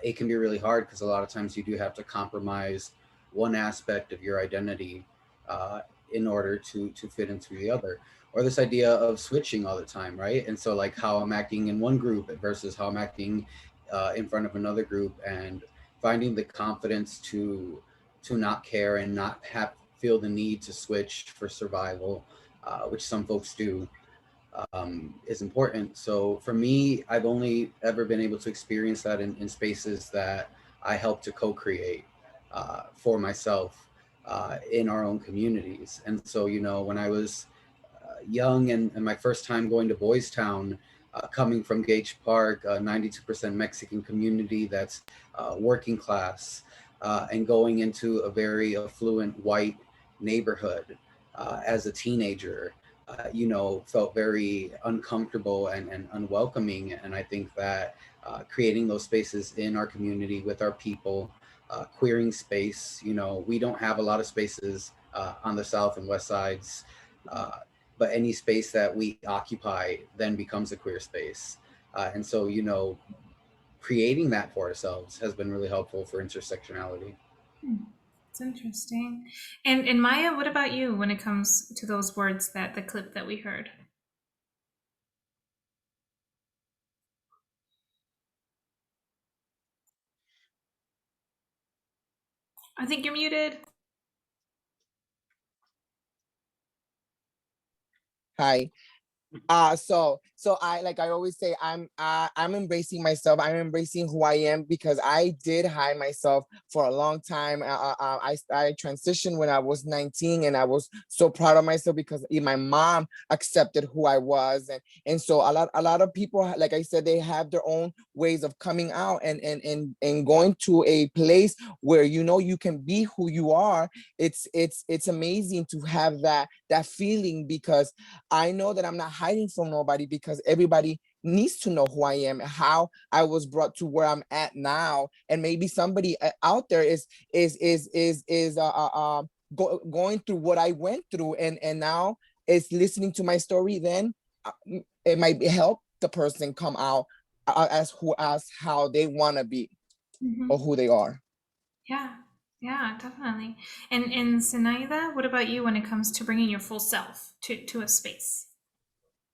it can be really hard because a lot of times you do have to compromise one aspect of your identity in order to fit into the other. Or this idea of switching all the time, right? And so like how I'm acting in one group versus how I'm acting in front of another group, and finding the confidence to not care and not feel the need to switch for survival, which some folks do, is important. So for me, I've only ever been able to experience that in spaces that I help to co-create for myself in our own communities. And so, when I was young and my first time going to Boys Town, coming from Gage Park, a 92% Mexican community that's working class, and going into a very affluent white neighborhood as a teenager, felt very uncomfortable and unwelcoming. And I think that creating those spaces in our community with our people, queering space, we don't have a lot of spaces on the South and West sides, but any space that we occupy then becomes a queer space. And so, creating that for ourselves has been really helpful for intersectionality. It's interesting. And Maya, what about you when it comes to those words, the clip that we heard? I think you're muted. Hi. So I, like I always say, I'm embracing myself. I'm embracing who I am, because I did hide myself for a long time. I transitioned when I was 19, and I was so proud of myself because my mom accepted who I was. And so a lot of people, like I said, they have their own ways of coming out and going to a place where, you know, you can be who you are. It's amazing to have that feeling, because I know that I'm not hiding from nobody, because everybody needs to know who I am, how I was brought to where I'm at now. And maybe somebody out there is going through what I went through, and now is listening to my story. Then it might help the person come out as how they want to be, or who they are. Yeah, definitely. And Zenaida, what about you when it comes to bringing your full self to a space?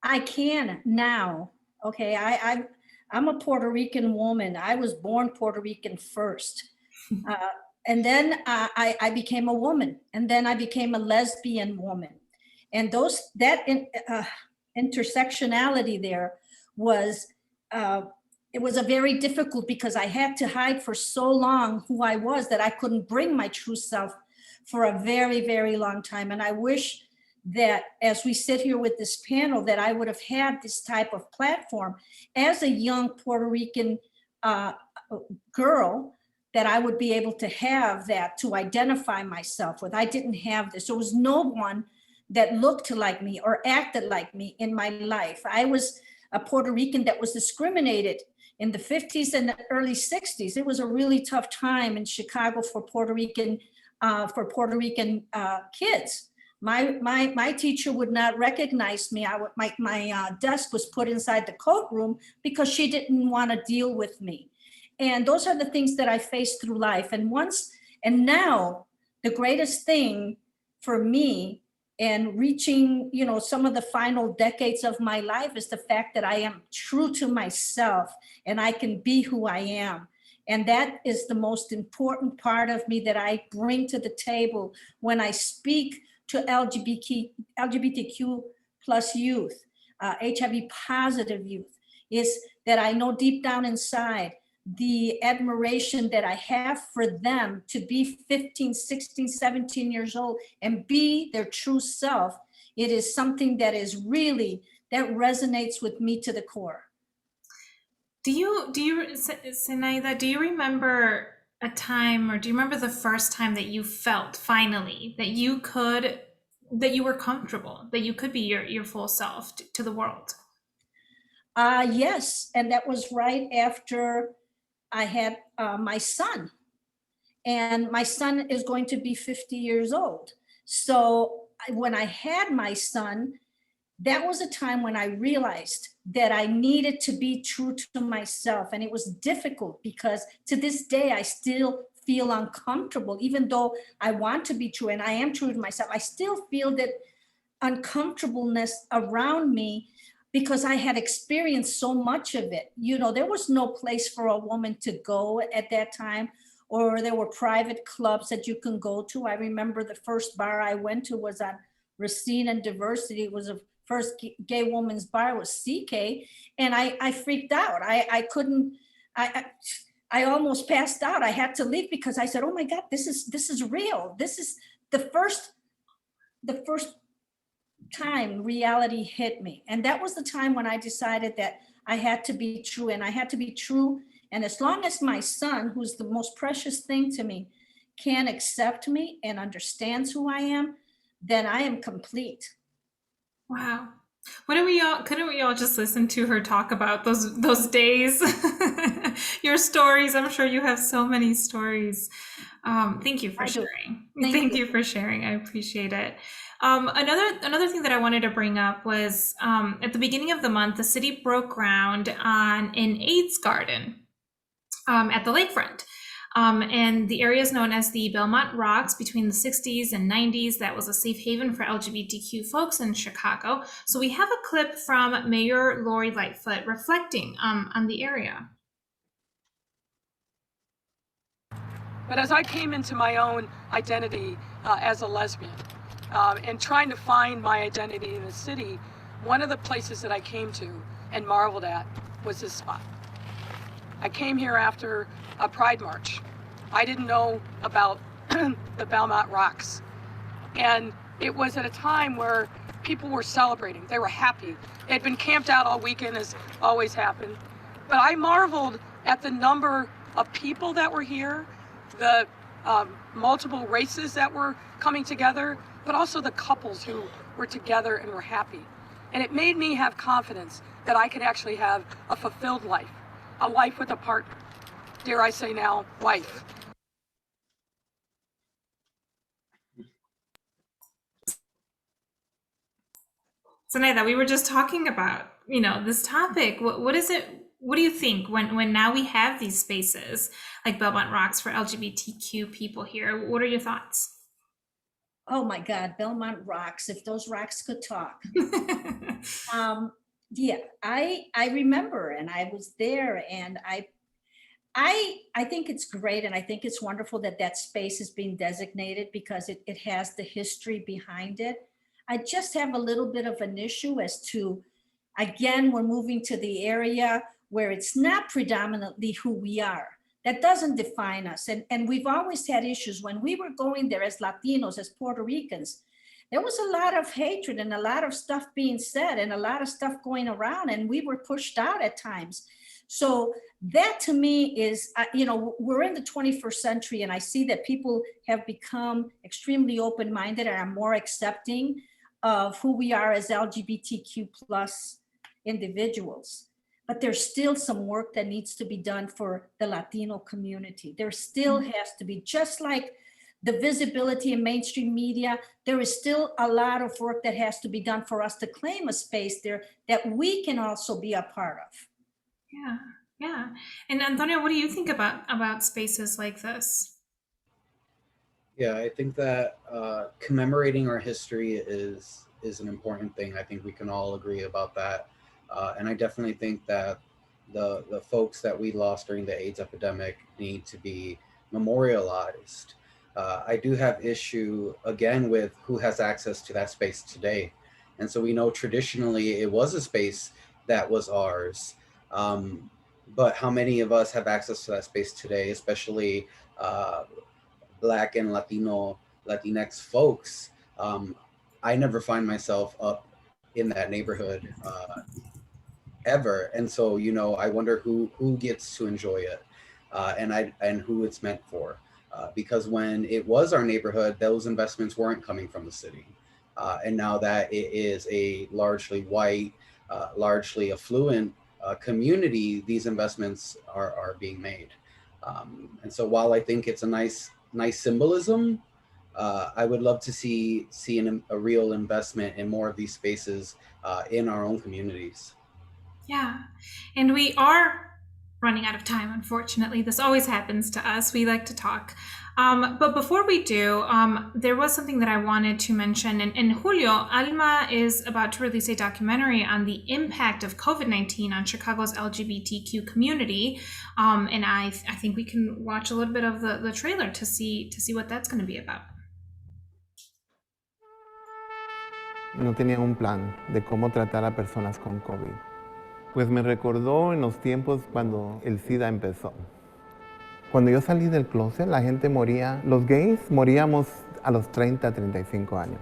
I can now. Okay, I'm a Puerto Rican woman. I was born Puerto Rican first. And then I became a woman, and then I became a lesbian woman. And intersectionality there was, it was a very difficult, because I had to hide for so long who I was, that I couldn't bring my true self for a very, very long time. And I wish that as we sit here with this panel, that I would have had this type of platform as a young Puerto Rican girl, that I would be able to have that to identify myself with. I didn't have this. There was no one that looked like me or acted like me in my life. I was a Puerto Rican that was discriminated in the 50s and the early 60s. It was a really tough time in Chicago for Puerto Rican kids. My teacher would not recognize me. My desk was put inside the coat room because she didn't want to deal with me. And those are the things that I faced through life. And now the greatest thing for me, and reaching, you know, some of the final decades of my life, is the fact that I am true to myself and I can be who I am. And that is the most important part of me that I bring to the table when I speak to LGBTQ plus youth, HIV positive youth, is that I know deep down inside the admiration that I have for them to be 15, 16, 17 years old and be their true self. It is something that is really, that resonates with me to the core. Zenaida, do you remember a time, or do you remember the first time that you felt finally that you were comfortable, that you could be your full self to the world? Yes, and that was right after I had my son. And my son is going to be 50 years old. So when I had my son, that was a time when I realized that I needed to be true to myself. And it was difficult, because to this day, I still feel uncomfortable, even though I want to be true and I am true to myself. I still feel that uncomfortableness around me, because I had experienced so much of it. You know, there was no place for a woman to go at that time, or there were private clubs that you can go to. I remember the first bar I went to was on Racine and Diversity. It was a first gay woman's bar, was CK, and I freaked out. I couldn't, I almost passed out. I had to leave because I said, oh my God, this is real. This is the first time reality hit me. And that was the time when I decided that I had to be true, and I had to be true. And as long as my son, who's the most precious thing to me, can accept me and understands who I am, then I am complete. Wow. Couldn't we all just listen to her talk about those days? Your stories. I'm sure you have so many stories. Thank you for sharing. Thank you for sharing. I appreciate it. Another thing that I wanted to bring up was at the beginning of the month, the city broke ground on an AIDS garden at the lakefront. And the area is known as the Belmont Rocks. Between the 60s and 90s, that was a safe haven for LGBTQ folks in Chicago. So we have a clip from Mayor Lori Lightfoot reflecting on the area. But as I came into my own identity as a lesbian and trying to find my identity in the city, one of the places that I came to and marveled at was this spot. I came here after a Pride March. I didn't know about the Belmont Rocks. And it was at a time where people were celebrating. They were happy. They had been camped out all weekend, as always happened. But I marveled at the number of people that were here, the multiple races that were coming together, but also the couples who were together and were happy. And it made me have confidence that I could actually have a fulfilled life, a life with a partner. Dare I say now, wife. Zenaida, we were just talking about, this topic. What is it? What do you think when now we have these spaces like Belmont Rocks for LGBTQ people here? What are your thoughts? Oh my God, Belmont Rocks, if those rocks could talk. Yeah, I remember, and I was there, and I think it's great, and I think it's wonderful that that space is being designated because it has the history behind it. I just have a little bit of an issue as to, again, we're moving to the area where it's not predominantly who we are. That doesn't define us. And we've always had issues. When we were going there as Latinos, as Puerto Ricans, there was a lot of hatred and a lot of stuff being said and a lot of stuff going around, and we were pushed out at times. So that to me is, we're in the 21st century, and I see that people have become extremely open-minded and are more accepting of who we are as LGBTQ plus individuals. But there's still some work that needs to be done for the Latino community. There still has to be, just like the visibility in mainstream media, there is still a lot of work that has to be done for us to claim a space there that we can also be a part of. Yeah. And Antonio, what do you think about spaces like this? Yeah, I think that commemorating our history is an important thing. I think we can all agree about that. And I definitely think that the folks that we lost during the AIDS epidemic need to be memorialized. I do have issue, again, with who has access to that space today. And so we know traditionally it was a space that was ours. But how many of us have access to that space today, especially Black and Latinx folks? I never find myself up in that neighborhood ever. And so, I wonder who gets to enjoy it and who it's meant for. Because when it was our neighborhood, those investments weren't coming from the city. And now that it is a largely white, largely affluent community, these investments are being made. And so while I think it's a nice symbolism, I would love to see a real investment in more of these spaces in our own communities. Yeah, and we are running out of time, unfortunately. This always happens to us. We like to talk. But before we do, there was something that I wanted to mention. And Julio, Alma is about to release a documentary on the impact of COVID-19 on Chicago's LGBTQ community. And I think we can watch a little bit of the trailer to see what that's going to be about. No tenía un plan de cómo tratar a personas con COVID. Pues me recordó en los tiempos cuando el SIDA empezó. Cuando yo salí del closet, la gente moría, los gays moríamos a los 30, 35 años.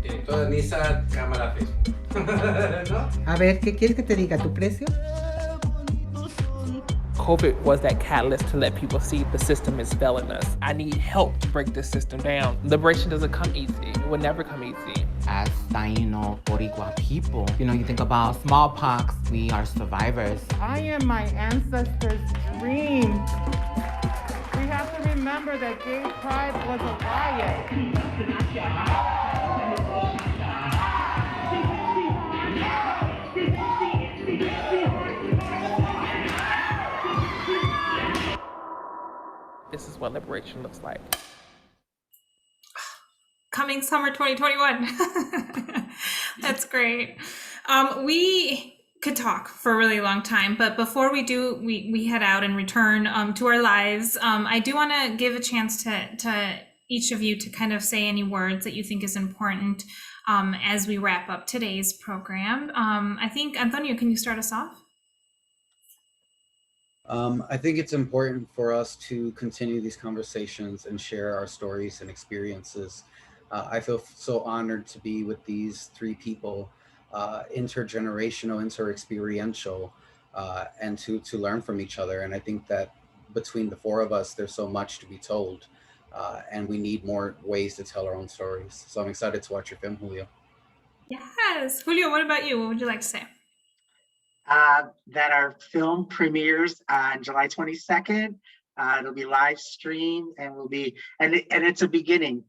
Director de Nisa, cámara Facebook. ¿No? A ver, ¿qué quieres que te diga? ¿Tu precio? COVID was that catalyst to let people see the system is failing us. I need help to break this system down. Liberation doesn't come easy. It will never come easy. As Taino, Boricua people, you think about smallpox, we are survivors. I am my ancestors' dream. We have to remember that Gage Pride was a riot. This is what liberation looks like. Coming summer 2021. That's great. We could talk for a really long time, but before we do, we head out and return to our lives. I do want to give a chance to each of you to kind of say any words that you think is important as we wrap up today's program. I think, Antonio, can you start us off? I think it's important for us to continue these conversations and share our stories and experiences. I feel so honored to be with these three people, intergenerational, interexperiential, and to learn from each other. And I think that between the four of us, there's so much to be told, and we need more ways to tell our own stories. So I'm excited to watch your film, Julio. Yes. Julio, what about you? What would you like to say? That our film premieres on July 22nd. It'll be live streamed and will be, and it's a beginning.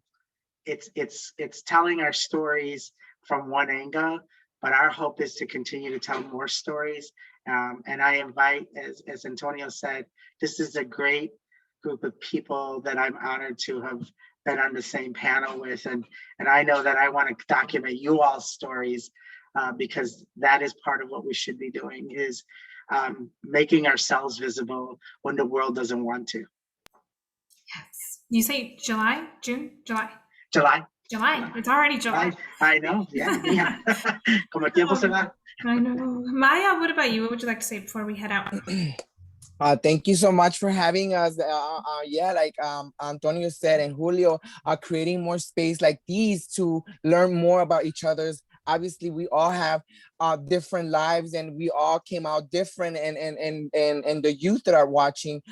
It's telling our stories from one angle, but our hope is to continue to tell more stories. And I invite, as Antonio said, this is a great group of people that I'm honored to have been on the same panel with. And I know that I want to document you all's stories because that is part of what we should be doing, is making ourselves visible when the world doesn't want to. Yes. You say July, June, July? July. It's already July. I know. Yeah. Como el tiempo se va. I know. Maya, what about you? What would you like to say before we head out? Thank you so much for having us. Like Antonio said, and Julio, creating more space like these to learn more about each other's. Obviously, we all have different lives, and we all came out different. And the youth that are watching,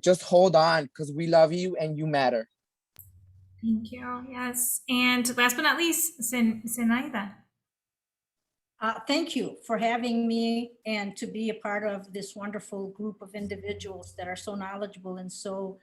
just hold on, because we love you and you matter. Thank you. Yes. And last but not least, Zenaida. Thank you for having me and to be a part of this wonderful group of individuals that are so knowledgeable and so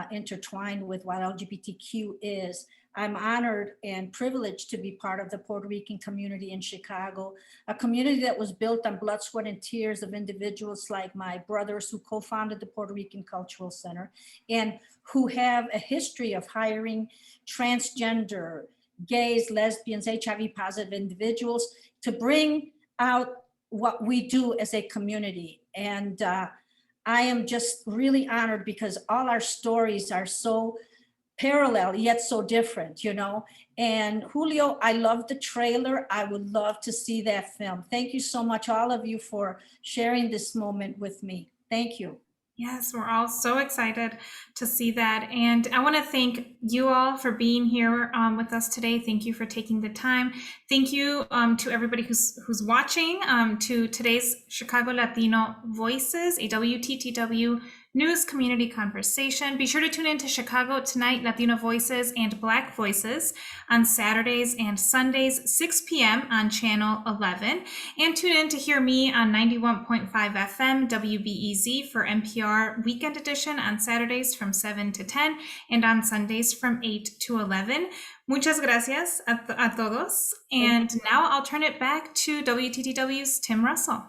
intertwined with what LGBTQ is. I'm honored and privileged to be part of the Puerto Rican community in Chicago, a community that was built on blood, sweat, and tears of individuals like my brothers who co-founded the Puerto Rican Cultural Center and who have a history of hiring transgender, gays, lesbians, HIV positive individuals to bring out what we do as a community. And I am just really honored because all our stories are so parallel yet so different, you know. And Julio, I love the trailer. I would love to see that film. Thank you so much, all of you, for sharing this moment with me. Thank you. Yes, we're all so excited to see that. And I want to thank you all for being here with us today. Thank you for taking the time. Thank you to everybody who's watching to today's Chicago Latino Voices, a WTTW News Community Conversation. Be sure to tune in to Chicago Tonight, Latino Voices and Black Voices on Saturdays and Sundays, 6 p.m. on Channel 11. And tune in to hear me on 91.5 FM WBEZ for NPR Weekend Edition on Saturdays from 7 to 10 and on Sundays from 8 to 11. Muchas gracias a todos. And now I'll turn it back to WTTW's Tim Russell.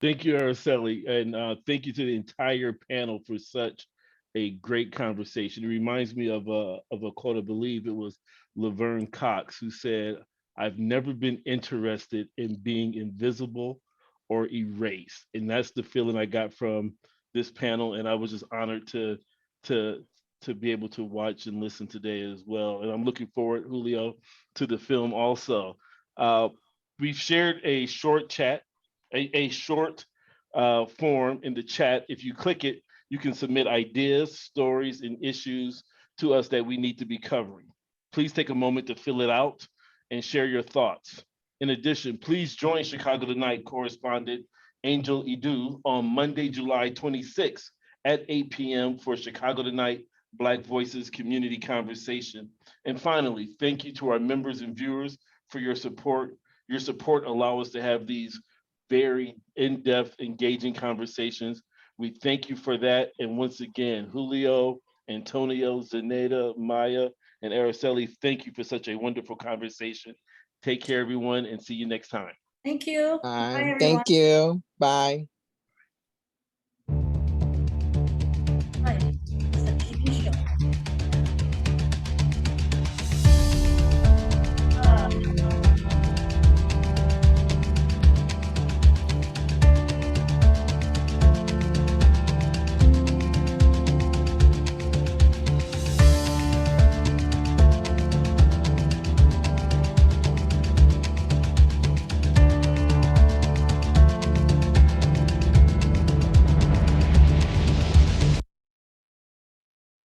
Thank you, Araceli, and thank you to the entire panel for such a great conversation. It reminds me of a quote, I believe it was Laverne Cox, who said, "I've never been interested in being invisible or erased." And that's the feeling I got from this panel, and I was just honored to be able to watch and listen today as well. And I'm looking forward, Julio, to the film also. We've shared a short chat, a short form in the chat. If you click it, you can submit ideas, stories, and issues to us that we need to be covering. Please take a moment to fill it out and share your thoughts. In addition, please join Chicago Tonight correspondent Angel Edu on Monday, July 26th at 8 p.m. for Chicago Tonight Black Voices Community Conversation. And finally, thank you to our members and viewers for your support. Your support allows us to have these very in-depth, engaging conversations. We thank you for that. And once again, Julio, Antonio, Zenaida, Maya, and Araceli, thank you for such a wonderful conversation. Take care, everyone, and see you next time. Thank you. Bye, everyone. Thank you. Bye.